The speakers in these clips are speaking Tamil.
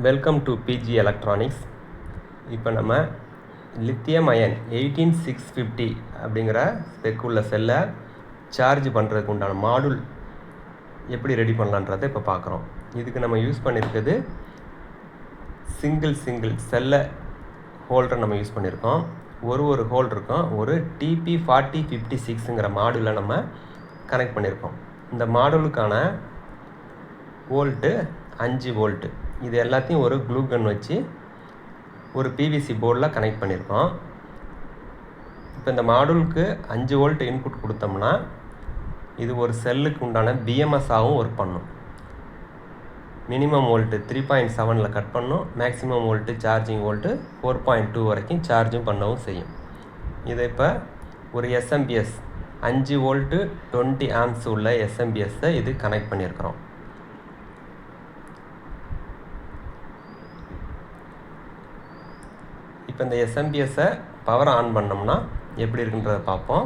Welcome to PG electronics. இப்போ நம்ம லித்தியம் அயன் 18650 அப்படிங்கிற ஸ்பெக் உள்ள செல்லை சார்ஜ் பண்ணுறதுக்கு உண்டான மாடுல் எப்படி ரெடி பண்ணலான்றதை இப்போ பார்க்குறோம். இதுக்கு நம்ம யூஸ் பண்ணியிருக்கிறது சிங்கிள் செல்லை ஹோல்டர் நம்ம யூஸ் பண்ணியிருக்கோம். ஒரு ஹோல் இருக்கும். ஒரு TP4056ங்கிற மாடுலை நம்ம கனெக்ட் பண்ணியிருக்கோம். இந்த மாடுலுக்கான வோல்ட்டு 5 வோல்ட்டு. இது எல்லாத்தையும் ஒரு க்ளூ கன் வச்சு ஒரு பிவிசி போர்டில் கனெக்ட் பண்ணியிருக்கோம். இப்போ இந்த மாடுலுக்கு 5 வோல்ட் இன்புட் கொடுத்தோம்னா இது ஒரு செல்லுக்கு உண்டான பிஎம்எஸ்ஸாகவும் ஒர்க் பண்ணும். மினிமம் வோல்ட்டு 3.7 கட் பண்ணும். மேக்ஸிமம் வோல்ட்டு சார்ஜிங் வோல்ட்டு 4.2 வரைக்கும் சார்ஜும் பண்ணவும் செய்யும். இதை இப்போ ஒரு எஸ்எம்பிஎஸ் 5 வோல்ட்டு 20 ஆம்ப்ஸ் உள்ள எஸ்எம்பிஎஸ்ஸை இது கனெக்ட் பண்ணியிருக்கிறோம். இப்போ இந்த எஸ்எம்பிஎஸ்ஸை பவர் ஆன் பண்ணோம்னா எப்படி இருக்குன்றதை பார்ப்போம்.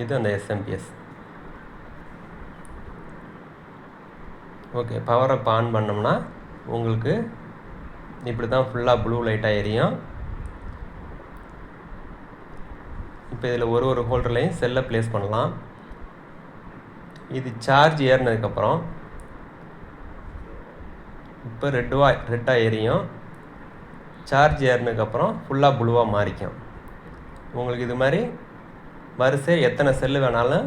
இது அந்த எஸ்எம்பிஎஸ். ஓகே, பவரை இப்போ ஆன் பண்ணோம்னா உங்களுக்கு இப்படி தான் ஃபுல்லாக ப்ளூ லைட்டாக எரியும். இப்போ இதில் ஒரு ஹோல்டர்லையும் செல்லை ப்ளேஸ் பண்ணலாம். இது சார்ஜ் ஏறினதுக்கப்புறம் இப்போ ரெட்டாக எரியும். சார்ஜ் ஏறினதுக்கப்புறம் ஃபுல்லாக ப்ளூவாக மாறிக்கும். உங்களுக்கு இது மாதிரி வரிசை எத்தனை செல்லு வேணாலும்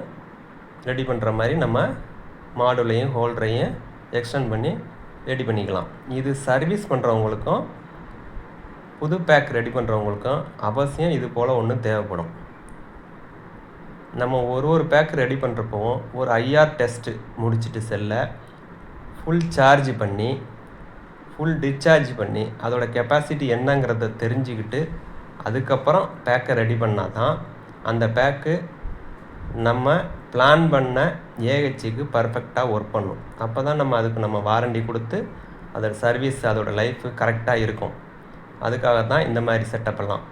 ரெடி பண்ணுற மாதிரி நம்ம மாடுலையும் ஹோல்டரையும் எக்ஸ்டெண்ட் பண்ணி ரெடி பண்ணிக்கலாம். இது சர்வீஸ் பண்ணுறவங்களுக்கும் புது பேக் ரெடி பண்ணுறவங்களுக்கும் அவசியம் இது போல் ஒன்று தேவைப்படும். நம்ம ஒரு பேக் ரெடி பண்ணுறப்போவும் ஒரு ஐஆர் டெஸ்ட்டு முடிச்சுட்டு செல்லை ஃபுல் சார்ஜ் பண்ணி ஃபுல் டிஸ்சார்ஜ் பண்ணி அதோட கெப்பாசிட்டி என்னங்கிறத தெரிஞ்சுக்கிட்டு அதுக்கப்புறம் பேக்கை ரெடி பண்ணால் தான் அந்த பேக்கு நம்ம பிளான் பண்ண ஏஹெச்சுக்கு பர்ஃபெக்டாக ஒர்க் பண்ணும். அப்போ தான் நம்ம அதுக்கு நம்ம வாரண்டி கொடுத்து அதோட சர்வீஸ் அதோட லைஃபு கரெக்டாக இருக்கும். அதுக்காக தான் இந்த மாதிரி செட்டப்பெல்லாம்.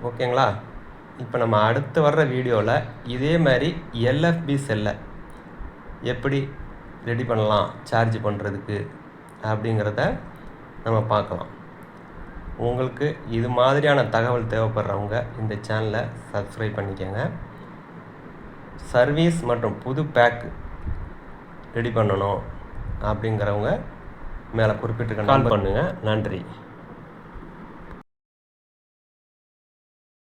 ஓகேங்களா? இப்போ நம்ம அடுத்து வர்ற வீடியோவில் இதே மாதிரி எல்எஃப்பி செல்லை எப்படி ரெடி பண்ணலாம் சார்ஜ் பண்ணுறதுக்கு அப்படிங்கிறத நம்ம பார்க்கலாம். உங்களுக்கு இது மாதிரியான தகவல் தேவைப்படுறவங்க இந்த சேனலை சப்ஸ்கிரைப் பண்ணிக்கோங்க. சர்வீஸ் மற்றும் புது பேக் ரெடி பண்ணணும் அப்படிங்கிறவங்க மேலே குறிப்பிட்டு கால் பண்ணுங்கள். நன்றி.